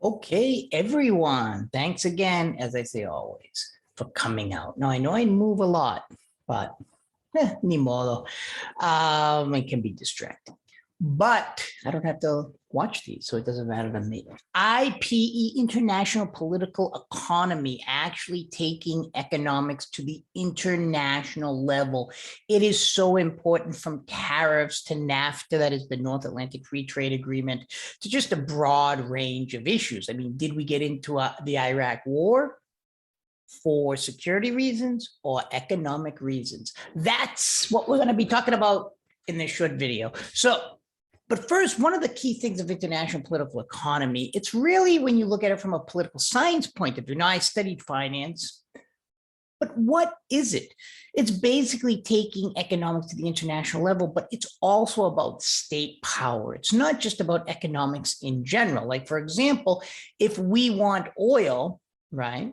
Okay, everyone, thanks again, as I say always, for coming out. Now, I know I move a lot, but ni modo. It can be distracting. But I don't have to watch these, so it doesn't matter to me. IPE, International Political Economy, actually taking economics to the international level. It is so important, from tariffs to NAFTA, that is the North Atlantic Free Trade Agreement, to just a broad range of issues. I mean, did we get into the Iraq War for security reasons or economic reasons? That's what we're going to be talking about in this short video. But first, one of the key things of international political economy, it's really, when you look at it from a political science point of view. Now, I studied finance, but what is it? It's basically taking economics to the international level, but it's also about state power. It's not just about economics in general. Like, for example, if we want oil, right?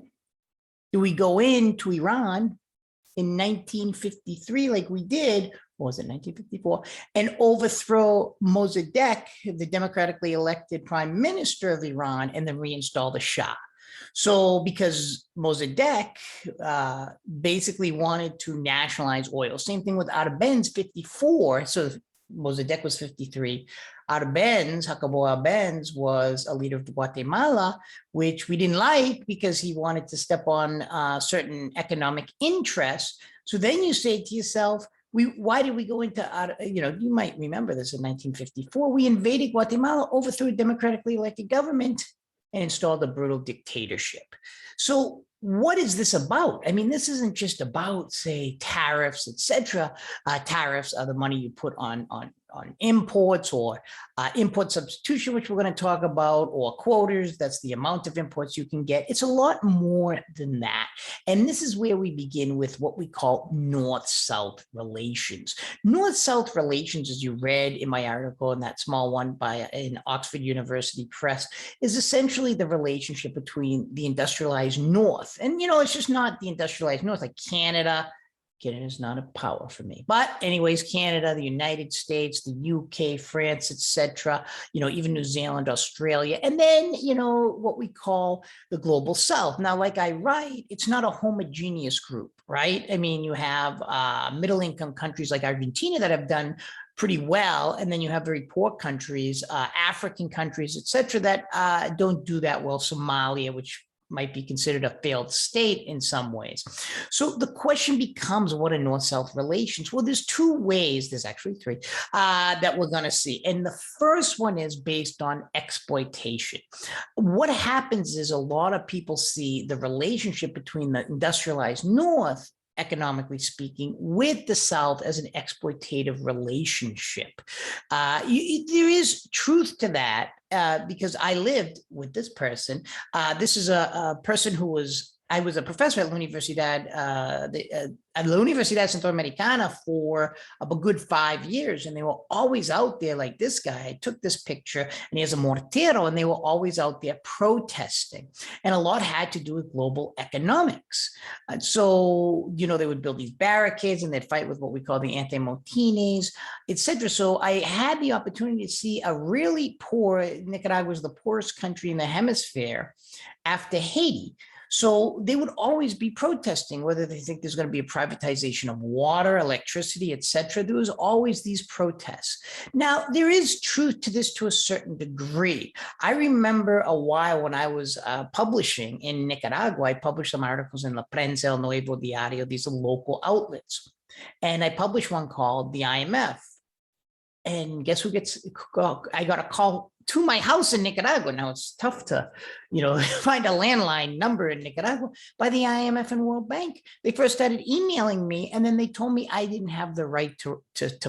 Do we go into Iran in 1953 like we did, or was it 1954, and overthrow Mossadegh, the democratically elected prime minister of Iran, and then reinstall the Shah? So because Mossadegh basically wanted to nationalize oil. Same thing with Arbenz, 54. So Mossadegh was 53. Jacobo Arbenz, was a leader of Guatemala, which we didn't like because he wanted to step on certain economic interests. So then you say to yourself, why did we go into, you might remember this in 1954, we invaded Guatemala, overthrew a democratically elected government, and installed a brutal dictatorship. So what is this about? I mean, this isn't just about, say, tariffs, etc. Tariffs are the money you put on imports, or import substitution, which we're going to talk about, or quotas. That's the amount of imports you can get. It's a lot more than that. And this is where we begin with what we call North-South relations. North-South relations, as you read in my article, in that small one in Oxford University Press, is essentially the relationship between the industrialized North. And, it's just not the industrialized North, like Canada. Canada is not a power for me. But anyways, Canada, the United States, the UK, France, etc., even New Zealand, Australia, and then, what we call the global South. Now, like I write, it's not a homogeneous group, right? I mean, you have middle income countries like Argentina that have done pretty well, and then you have very poor countries, African countries, etc., that don't do that well. Somalia, which might be considered a failed state in some ways. So the question becomes, what are North-South relations? Well, there's two ways, there's actually three, that we're going to see. And the first one is based on exploitation. What happens is, a lot of people see the relationship between the industrialized North, economically speaking, with the South as an exploitative relationship. There is truth to that, because I lived with this person. This is a person who I was a professor at La Universidad Centroamericana for a good 5 years, and they were always out there. Like, this guy, I took this picture, and he has a mortero, and they were always out there protesting, and a lot had to do with global economics. And so, they would build these barricades, and they'd fight with what we call the anti-motines, etc. So I had the opportunity to see a really poor, Nicaragua was the poorest country in the hemisphere after Haiti. So they would always be protesting, whether they think there's going to be a privatization of water, electricity, etc. There was always these protests. Now, there is truth to this to a certain degree. I remember a while when I was publishing in Nicaragua, I published some articles in La Prensa, El Nuevo Diario, these are local outlets. And I published one called the IMF. And guess who I got a call to my house in Nicaragua. Now, it's tough to, find a landline number in Nicaragua, by the IMF and World Bank. They first started emailing me, and then they told me I didn't have the right to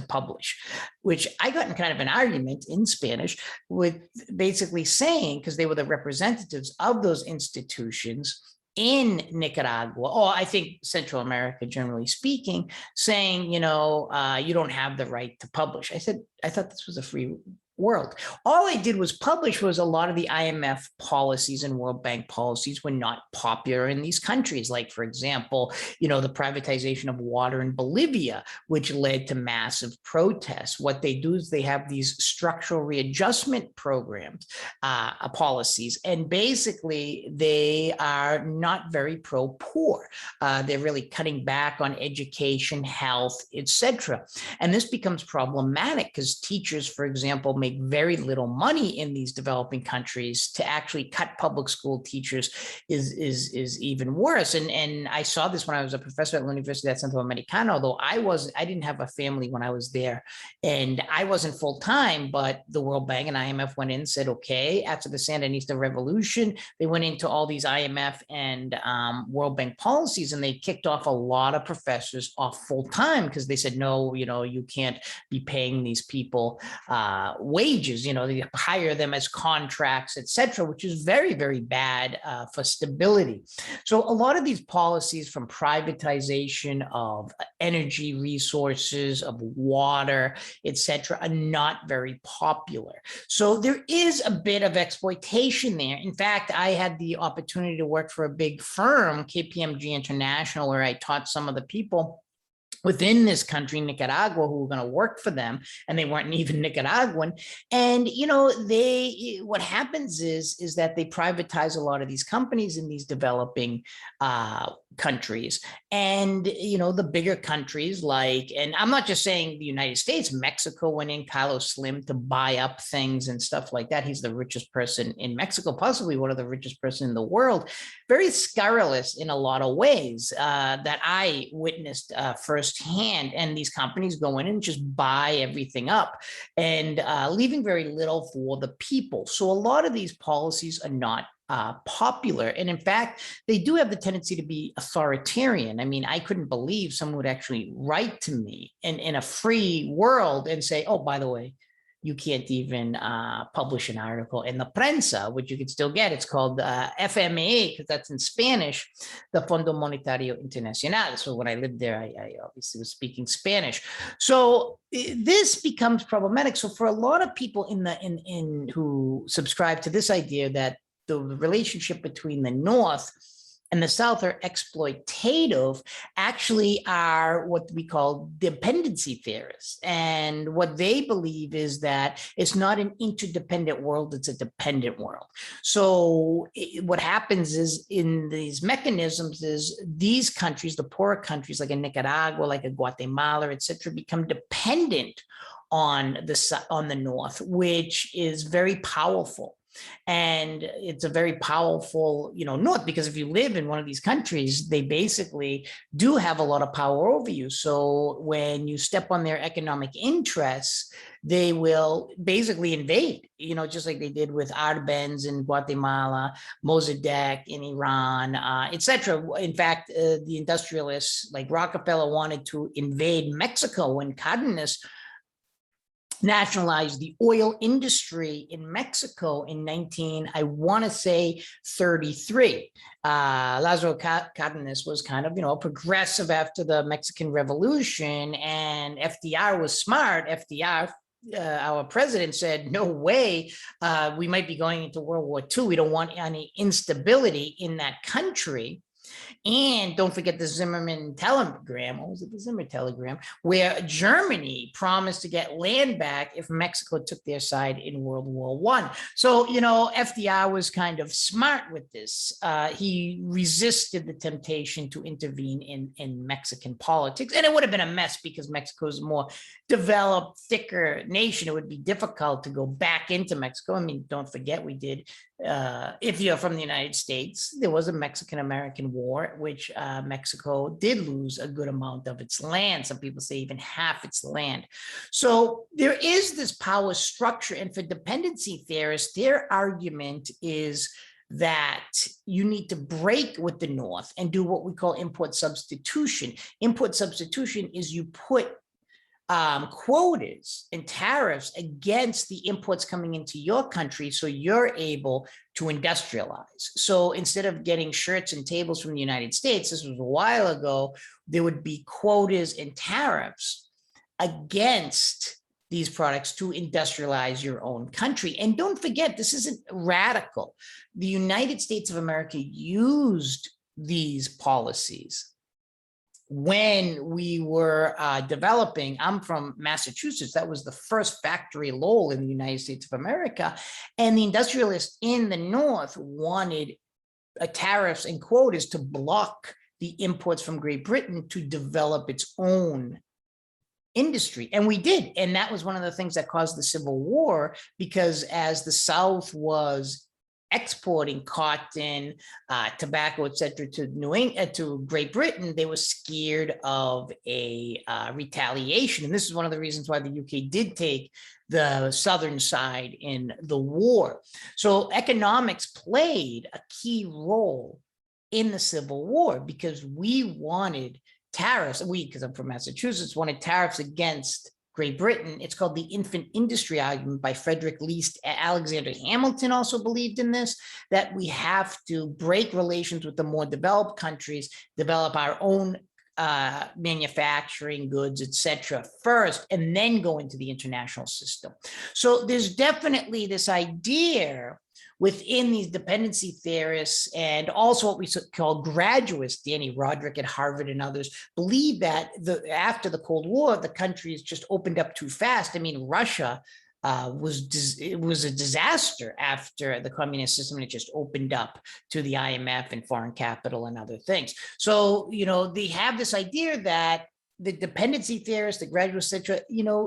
publish, which I got in kind of an argument in Spanish with, basically saying, because they were the representatives of those institutions in Nicaragua, or I think Central America, generally speaking, saying, you don't have the right to publish. I said, I thought this was a free world. All I did was publish was a lot of the IMF policies and World Bank policies were not popular in these countries. Like, for example, the privatization of water in Bolivia, which led to massive protests. What they do is they have these structural readjustment programs, policies, and basically they are not very pro-poor. They're really cutting back on education, health, etc. And this becomes problematic because teachers, for example, make very little money in these developing countries. To actually cut public school teachers is even worse. And I saw this when I was a professor at the University of Centro Americano, although I didn't have a family when I was there, and I wasn't full time, but the World Bank and IMF went in and said, okay, after the Sandinista revolution, they went into all these IMF and World Bank policies, and they kicked off a lot of professors off full time because they said, no, you can't be paying these people wages, they hire them as contracts, etc., which is very, very bad for stability. So a lot of these policies, from privatization of energy resources, of water, etc., are not very popular. So there is a bit of exploitation there. In fact, I had the opportunity to work for a big firm, KPMG International, where I taught some of the people within this country, Nicaragua, who were going to work for them, and they weren't even Nicaraguan. And what happens is that they privatize a lot of these companies in these developing countries, and the bigger countries, and I'm not just saying the United States, Mexico went in, Carlos Slim, to buy up things and stuff like that. He's the richest person in Mexico, possibly one of the richest person in the world. Very scurrilous in a lot of ways that I witnessed firsthand. And these companies go in and just buy everything up, and leaving very little for the people. So a lot of these policies are not popular. And in fact, they do have the tendency to be authoritarian. I mean, I couldn't believe someone would actually write to me in a free world and say, oh, by the way, you can't even publish an article in the prensa, which you can still get. It's called FMA, because that's in Spanish, the Fondo Monetario Internacional. So when I lived there, I obviously was speaking Spanish. So this becomes problematic. So for a lot of people who subscribe to this idea that the relationship between the North and the South are exploitative, actually are what we call dependency theorists. And what they believe is that it's not an interdependent world, it's a dependent world. So what happens is, in these mechanisms, is these countries, the poorer countries like a Nicaragua, like a Guatemala, et cetera, become dependent on the North, which is very powerful. And it's a very powerful, North, because if you live in one of these countries, they basically do have a lot of power over you. So when you step on their economic interests, they will basically invade, just like they did with Arbenz in Guatemala, Mossadegh in Iran, etc. In fact, the industrialists like Rockefeller wanted to invade Mexico when Cardenas nationalized the oil industry in Mexico in 1933. Lázaro Cárdenas was kind of, progressive after the Mexican Revolution, and FDR was smart. FDR, our president, said, no way, we might be going into World War II. We don't want any instability in that country. And don't forget the Zimmerman telegram, what was it, the Zimmer telegram, where Germany promised to get land back if Mexico took their side in World War I. So, FDR was kind of smart with this. He resisted the temptation to intervene in Mexican politics. And it would have been a mess because Mexico is a more developed, thicker nation. It would be difficult to go back into Mexico. I mean, don't forget, we did, if you're from the United States, there was a Mexican-American War, which Mexico did lose a good amount of its land. Some people say even half its land. So there is this power structure. And for dependency theorists, their argument is that you need to break with the North and do what we call import substitution. Import substitution is you put quotas and tariffs against the imports coming into your country, so you're able to industrialize. So instead of getting shirts and tables from the United States, this was a while ago, there would be quotas and tariffs against these products to industrialize your own country. And don't forget, this isn't radical. The United States of America used these policies when we were developing. I'm from Massachusetts. That was the first factory lull in the United States of America. And the industrialists in the North wanted tariffs and quotas to block the imports from Great Britain to develop its own industry. And we did. And that was one of the things that caused the Civil War, because as the South was exporting cotton, tobacco, et cetera, to New England, to Great Britain, they were scared of a retaliation. And this is one of the reasons why the UK did take the southern side in the war. So economics played a key role in the Civil War, because we wanted tariffs. We, because I'm from Massachusetts, wanted tariffs against Great Britain. It's called the infant industry argument by Frederick Least. Alexander Hamilton also believed in this, that we have to break relations with the more developed countries, develop our own manufacturing goods, etc., first, and then go into the international system. So there's definitely this idea within these dependency theorists, and also what we call graduates, Danny Roderick at Harvard and others, believe that after the Cold War, the countries just opened up too fast. I mean, Russia it was a disaster after the communist system, and it just opened up to the IMF and foreign capital and other things. So, they have this idea that the dependency theorists, the graduates, etc.,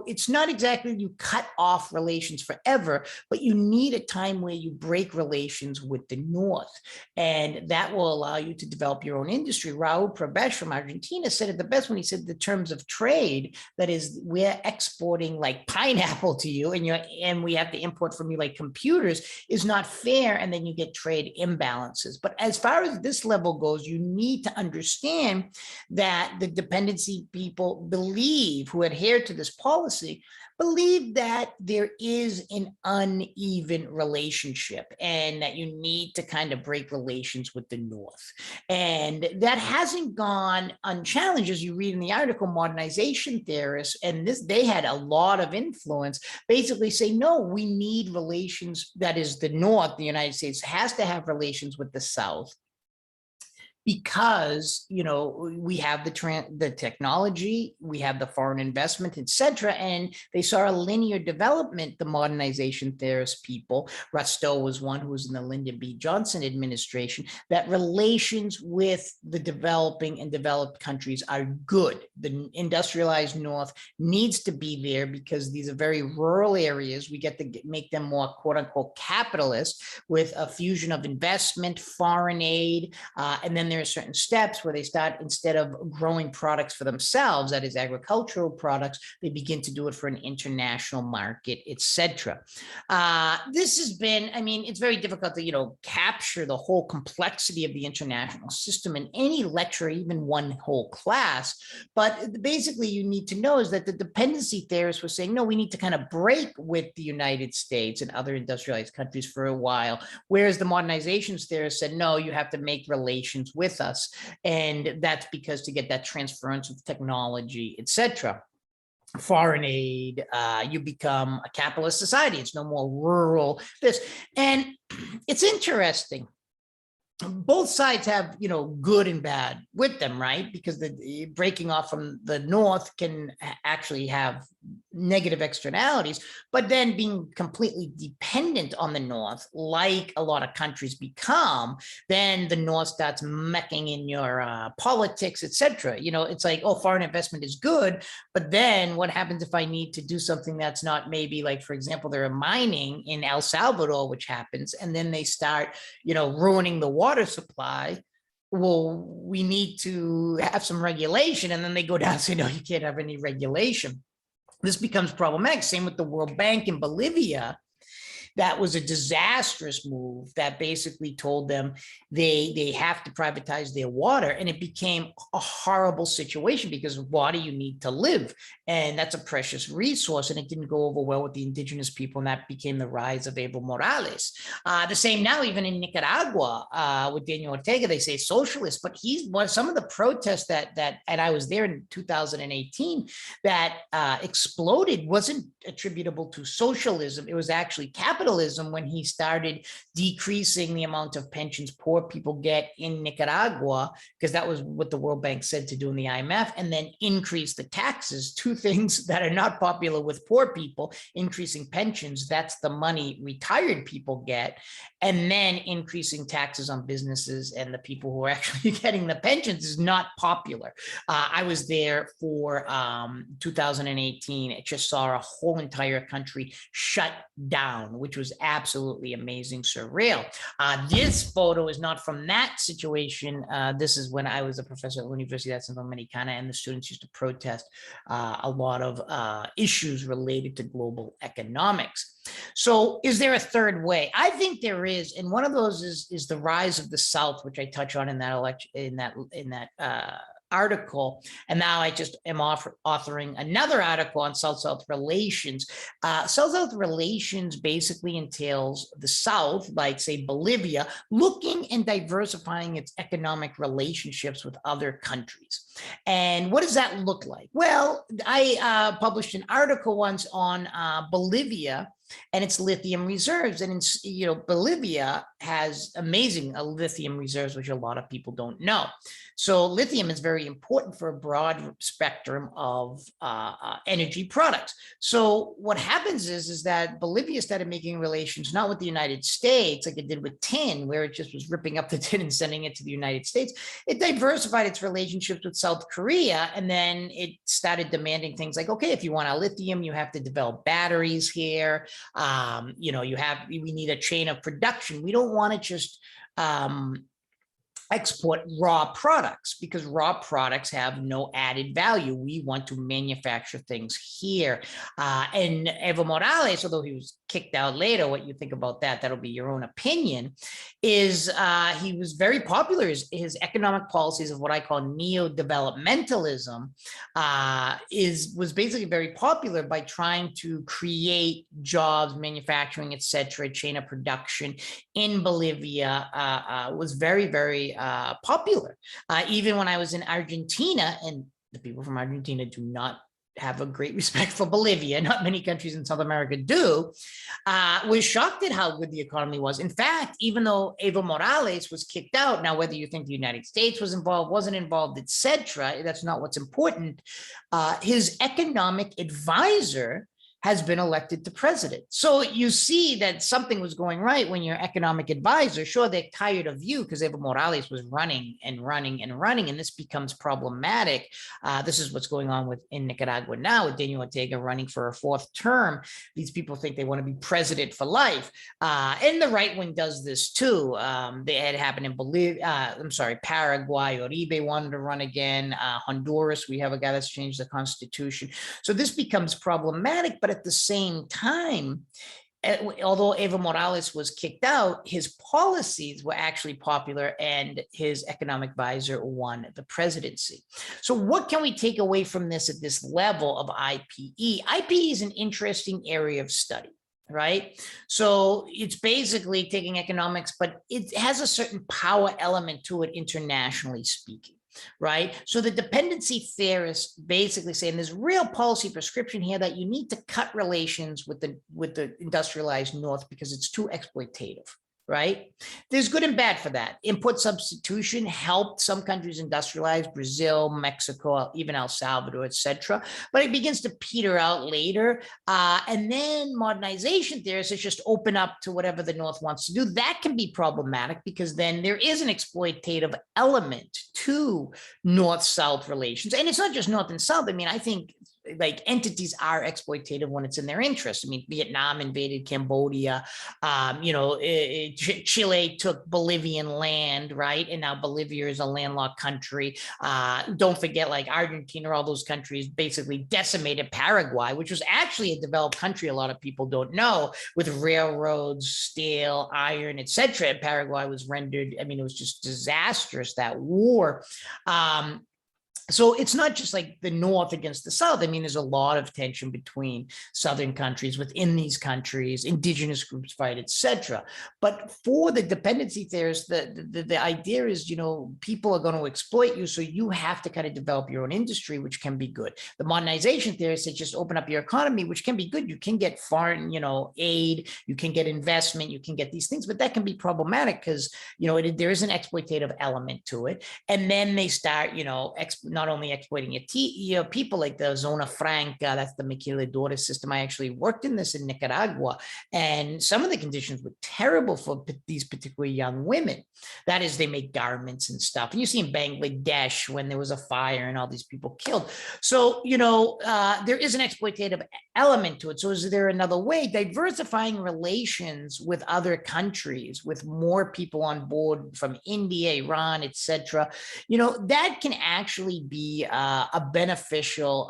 it's not exactly you cut off relations forever, but you need a time where you break relations with the North. And that will allow you to develop your own industry. Raul Prebesh from Argentina said it the best when he said the terms of trade, that is, we're exporting like pineapple to you, and we have to import from you like computers, is not fair. And then you get trade imbalances. But as far as this level goes, you need to understand that the dependency people believe, who adhere to this policy, believe that there is an uneven relationship and that you need to kind of break relations with the North. And that hasn't gone unchallenged, as you read in the article. Modernization theorists, and they had a lot of influence, basically say, no, we need relations. That is, the North, the United States, has to have relations with the South, because we have the technology, we have the foreign investment, etc. And they saw a linear development, the modernization theorist people. Rustow was one who was in the Lyndon B. Johnson administration, that relations with the developing and developed countries are good. The industrialized North needs to be there, because these are very rural areas. We get to make them more quote unquote capitalist, with a fusion of investment, foreign aid, and then there are certain steps where they start, instead of growing products for themselves, that is agricultural products, they begin to do it for an international market, etc. This has been, it's very difficult to, capture the whole complexity of the international system in any lecture, even one whole class. But basically, you need to know is that the dependency theorists were saying, no, we need to kind of break with the United States and other industrialized countries for a while, whereas the modernization theorists said, no, you have to make relations with us. And that's because to get that transference of technology, etc., foreign aid, you become a capitalist society. It's no more rural, this. And it's interesting. Both sides have, good and bad with them, right? Because the breaking off from the North can actually have negative externalities, but then being completely dependent on the North, like a lot of countries become, then the North starts mecking in your politics, etc. It's like, oh, foreign investment is good, but then what happens if I need to do something that's not, maybe, like, for example, there are mining in El Salvador, which happens, and then they start, ruining the water supply. Well, we need to have some regulation, and then they go down and say, no, you can't have any regulation. This becomes problematic. Same with the World Bank in Bolivia. that was a disastrous move that basically told them they have to privatize their water. And it became a horrible situation because water you need to live. And that's a precious resource. And it didn't go over well with the indigenous people. And that became the rise of Evo Morales. The same now, even in Nicaragua with Daniel Ortega, they say socialist, but some of the protests and I was there in 2018, that exploded wasn't attributable to socialism. It was actually capitalism when he started decreasing the amount of pensions poor people get in Nicaragua, because that was what the World Bank said to do in the IMF, and then increase the taxes, two things that are not popular with poor people. Increasing pensions, that's the money retired people get, and then increasing taxes on businesses and the people who are actually getting the pensions is not popular. I was there for 2018. It just saw a whole entire country shut down, which was absolutely amazing, surreal. This photo is not from that situation. This is when I was a professor at the Universidad Centroamericana, and the students used to protest a lot of issues related to global economics. So is there a third way? I think there is, and one of those is the rise of the South, which I touch on in that article. And now I just am authoring another article on South-South relations. South-South relations basically entails the South, like say Bolivia, looking and diversifying its economic relationships with other countries. And what does that look like? Well, I published an article once on Bolivia and its lithium reserves. And Bolivia has amazing lithium reserves, which a lot of people don't know. So lithium is very important for a broad spectrum of energy products. So what happens is that Bolivia started making relations not with the United States like it did with tin, where it just was ripping up the tin and sending it to the United States. It diversified its relationships with South Korea, and then it started demanding things like, okay, if you want our lithium, you have to develop batteries here. We need a chain of production. We don't want to just export raw products, because raw products have no added value. We want to manufacture things here. And Evo Morales, although he was kicked out later, what you think about that, that'll be your own opinion, is he was very popular. His economic policies of what I call neo-developmentalism was basically very popular by trying to create jobs, manufacturing, etc., chain of production in Bolivia was very, very popular. Even when I was in Argentina, and the people from Argentina do not have a great respect for Bolivia, not many countries in South America do, was shocked at how good the economy was. In fact, even though Evo Morales was kicked out, now whether you think the United States was involved, wasn't involved, etc., that's not what's important. His economic advisor has been elected to president. So you see that something was going right when your economic advisor, sure, they're tired of you because Evo Morales was running and running and running, and this becomes problematic. This is what's going on in Nicaragua now with Daniel Ortega running for a fourth term. These people think they want to be president for life. And the right wing does this too. They had happened in Paraguay. Uribe wanted to run again. Honduras, we have a guy that's changed the constitution. So this becomes problematic, but at the same time, although Evo Morales was kicked out, his policies were actually popular and his economic advisor won the presidency. So what can we take away from this at this level of IPE? IPE is an interesting area of study, right? So it's basically taking economics, but it has a certain power element to it internationally speaking. Right. So the dependency theorists basically saying there's real policy prescription here that you need to cut relations with the industrialized North because it's too exploitative. Right. There's good and bad for that. Import substitution helped some countries industrialize, Brazil, Mexico, even El Salvador, etc. But it begins to peter out later. And then modernization theorists just open up to whatever the North wants to do. That can be problematic because then there is an exploitative element to North-South relations. And it's not just North and South. I mean, I think like entities are exploitative when it's in their interest. I mean, Vietnam invaded Cambodia. Chile took Bolivian land, right? And now Bolivia is a landlocked country. Don't forget, like Argentina, all those countries basically decimated Paraguay, which was actually a developed country. A lot of people don't know, with railroads, steel, iron, etc. Paraguay was rendered. I mean, it was just disastrous, that war. So it's not just like the North against the South. I mean, there's a lot of tension between Southern countries within these countries, indigenous groups fight, etc. But for the dependency theorists, the idea is, people are going to exploit you, so you have to kind of develop your own industry, which can be good. The modernization theorists say just open up your economy, which can be good. You can get foreign, aid, you can get investment, you can get these things, but that can be problematic because, there is an exploitative element to it. And then they start, not only exploiting your people, like the Zona Franca, that's the maquiladora system. I actually worked in this in Nicaragua, and some of the conditions were terrible for these particular young women. That is, they make garments and stuff. And you see in Bangladesh when there was a fire and all these people killed. So, there is an exploitative element to it. So is there another way? Diversifying relations with other countries, with more people on board from India, Iran, etc. That can actually be a beneficial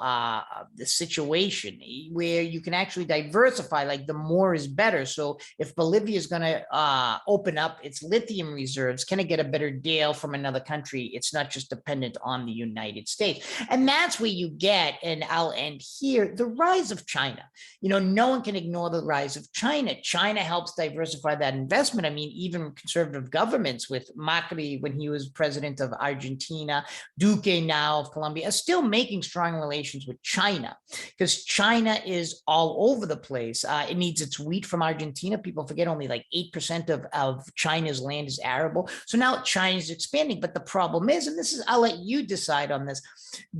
situation where you can actually diversify, like the more is better. So if Bolivia is going to open up its lithium reserves, can it get a better deal from another country? It's not just dependent on the United States. And that's where you get, and I'll end here, the rise of China. No one can ignore the rise of China. China helps diversify that investment. I mean, even conservative governments, with Macri when he was president of Argentina, Duque now of Colombia, are still making strong relations with China, because China is all over the place. It needs its wheat from Argentina. People forget only like 8% of China's land is arable. So now China is expanding. But the problem is, and this is, I'll let you decide on this,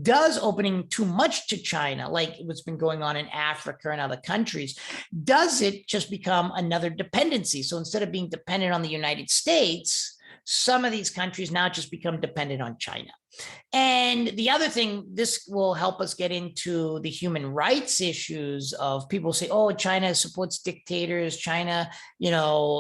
does opening too much to China, like what's been going on in Africa and other countries, does it just become another dependency? So instead of being dependent on the United States, some of these countries now just become dependent on China. And the other thing, this will help us get into the human rights issues of people say, oh, China supports dictators, China,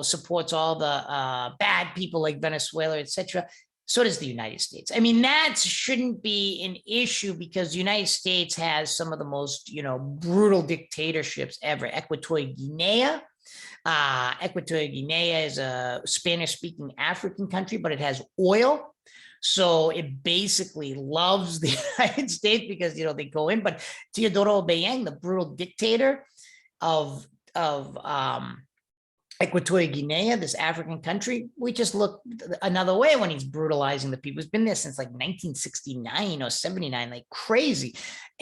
supports all the bad people like Venezuela, etc. So does the United States. I mean, that shouldn't be an issue, because the United States has some of the most, brutal dictatorships ever. Equatorial Guinea. Equatorial Guinea is a Spanish-speaking African country, but it has oil. So it basically loves the United States because, they go in. But Teodoro Obiang, the brutal dictator of Equatorial Guinea, this African country, we just look another way when he's brutalizing the people. He's been there since like 1969 or 79, like crazy.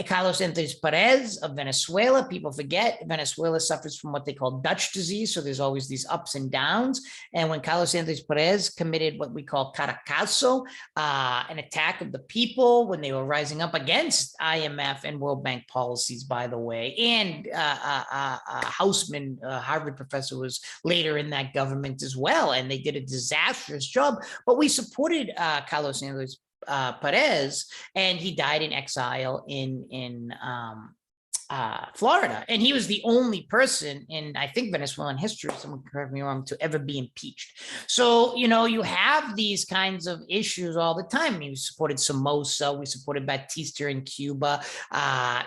Carlos Andrés Perez of Venezuela, people forget, Venezuela suffers from what they call Dutch disease. So there's always these ups and downs. And when Carlos Andrés Perez committed what we call Caracazo, an attack of the people when they were rising up against IMF and World Bank policies, by the way, and Hausman, Harvard professor, was later in that government as well. And they did a disastrous job, but we supported Carlos Andrés Perez, and he died in exile in Florida. And he was the only person in, I think, Venezuelan history, someone correct me wrong, to ever be impeached. So, you have these kinds of issues all the time. I mean, we supported Somoza, we supported Batista in Cuba.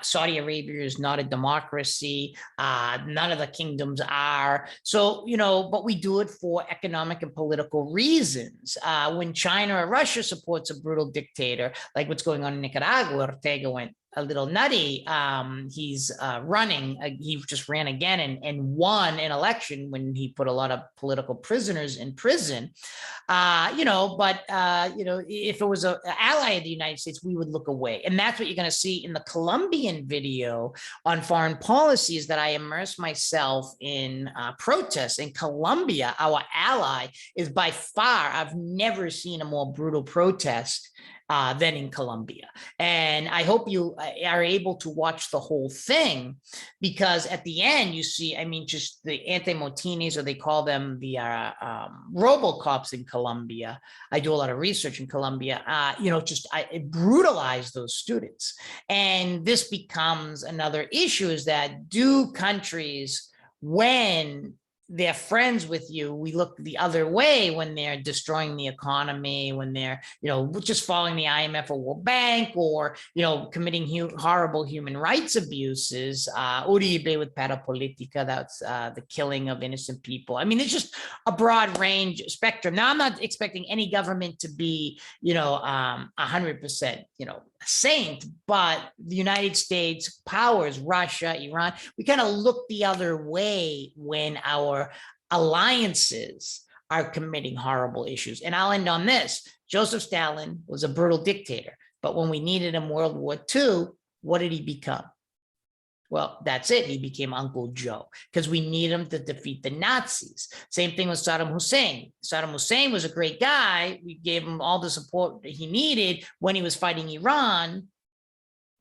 Saudi Arabia is not a democracy. None of the kingdoms are. So, but we do it for economic and political reasons. When China or Russia supports a brutal dictator, like what's going on in Nicaragua, Ortega went a little nutty. He's running. He just ran again and won an election when he put a lot of political prisoners in prison. If it was an ally of the United States, we would look away. And that's what you're going to see in the Colombian video on foreign policy, is that I immerse myself in protests. In Colombia, our ally is by far, I've never seen a more brutal protest than in Colombia. And I hope you are able to watch the whole thing, because at the end you see, I mean, just the anti-motines, or they call them the robocops in Colombia. I do a lot of research in Colombia, it brutalized those students. And this becomes another issue, is that do countries, when they're friends with you, we look the other way when they're destroying the economy, when they're, just following the IMF or World Bank, or, committing horrible human rights abuses. Uribe with parapolitica, that's the killing of innocent people. I mean, it's just a broad range spectrum. Now, I'm not expecting any government to be, 100%, saint, but the United States powers, Russia, Iran, we kind of look the other way when our alliances are committing horrible issues. And I'll end on this. Joseph Stalin was a brutal dictator, but when we needed him World War II, what did he become? Well, that's it. He became Uncle Joe, because we need him to defeat the Nazis. Same thing with Saddam Hussein. Saddam Hussein was a great guy. We gave him all the support that he needed when he was fighting Iran.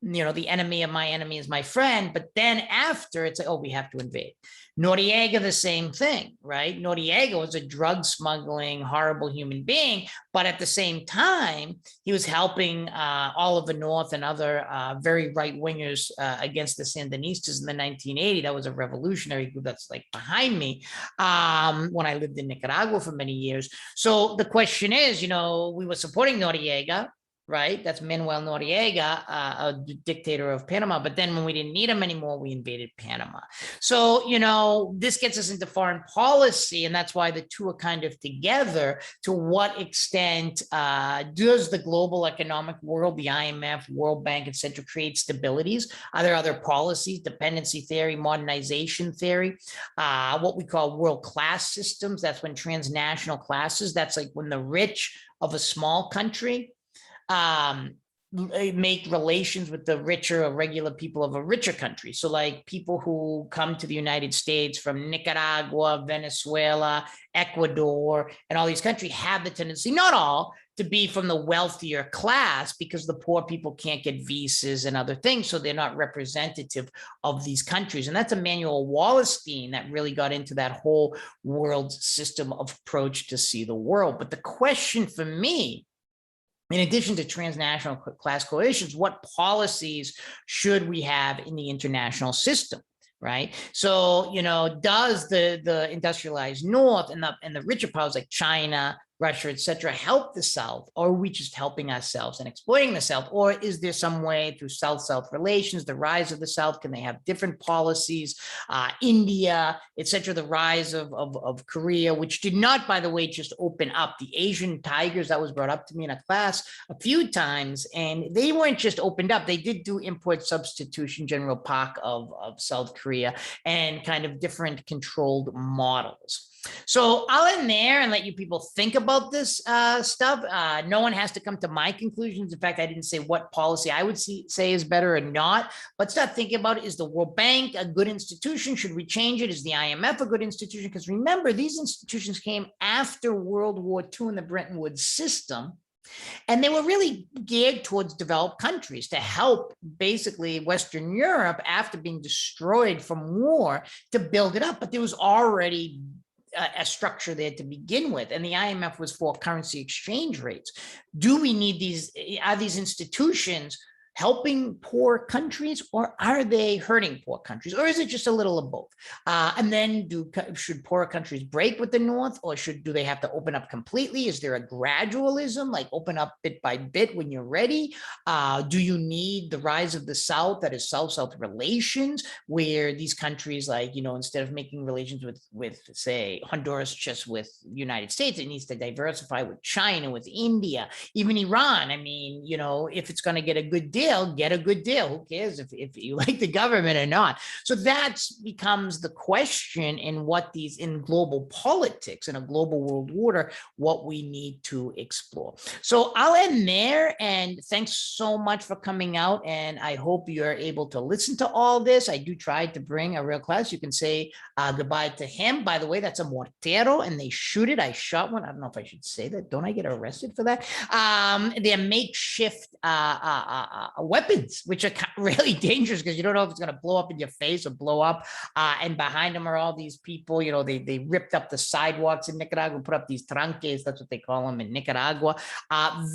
The enemy of my enemy is my friend. But then after, it's like, oh, we have to invade. Noriega, the same thing, right? Noriega was a drug smuggling, horrible human being, but at the same time, he was helping all of the North and other very right-wingers against the Sandinistas in the 1980s. That was a revolutionary group that's like behind me when I lived in Nicaragua for many years. So the question is, we were supporting Noriega, right? That's Manuel Noriega, a dictator of Panama. But then when we didn't need him anymore, we invaded Panama. So, this gets us into foreign policy, and that's why the two are kind of together. To what extent does the global economic world, the IMF, World Bank, et cetera, create stabilities? Are there other policies, dependency theory, modernization theory, what we call world-class systems? That's when transnational classes, that's like when the rich of a small country make relations with the richer or regular people of a richer country. So like people who come to the United States from Nicaragua, Venezuela, Ecuador, and all these countries have the tendency, not all, to be from the wealthier class, because the poor people can't get visas and other things, so they're not representative of these countries. And that's Emmanuel Wallerstein that really got into that whole world system of approach to see the world. But the question for me, in addition to transnational class coalitions, what policies should we have in the international system, right? So, does the industrialized North and the richer powers like China, Russia, et cetera, help the South, or are we just helping ourselves and exploiting the South? Or is there some way through South-South relations, the rise of the South, can they have different policies? India, et cetera, the rise of Korea, which did not, by the way, just open up. The Asian tigers, that was brought up to me in a class a few times, and they weren't just opened up. They did do import substitution, General Park of South Korea, and kind of different controlled models. So I'll end there and let you people think about this stuff. No one has to come to my conclusions. In fact, I didn't say what policy I would say is better or not, but start thinking about it. Is the World Bank a good institution? Should we change it? Is the IMF a good institution? Because remember, these institutions came after World War II and the Bretton Woods system. And they were really geared towards developed countries to help basically Western Europe after being destroyed from war to build it up. But there was already a structure there to begin with. And the IMF was for currency exchange rates. Do we need these? Are these institutions helping poor countries, or are they hurting poor countries? Or is it just a little of both? And then should poorer countries break with the North, or do they have to open up completely? Is there a gradualism, like open up bit by bit when you're ready? Do you need the rise of the South, that is South-South relations, where these countries, like, instead of making relations with say, Honduras just with the United States, it needs to diversify with China, with India, even Iran. I mean, if it's going to get a good deal, deal, get a good deal. Who cares if you like the government or not? So that becomes the question in what these, in global politics, in a global world order, what we need to explore. So I'll end there, and thanks so much for coming out, and I hope you're able to listen to all this. I do try to bring a real class. You can say goodbye to him. By the way, that's a mortero, and they shoot it. I shot one. I don't know if I should say that. Don't I get arrested for that? They're makeshift weapons, which are really dangerous because you don't know if it's going to blow up in your face or blow up. And behind them are all these people. You know, they ripped up the sidewalks in Nicaragua, put up these tranques. That's what they call them in Nicaragua.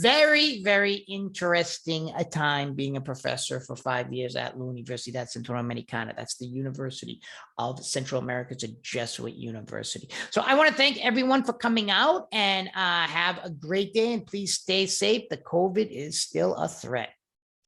Very, very interesting a time being a professor for 5 years at La Universidad Centroamericana. That's the University of Central America. It's a Jesuit university. So I want to thank everyone for coming out, and have a great day, and please stay safe. The COVID is still a threat.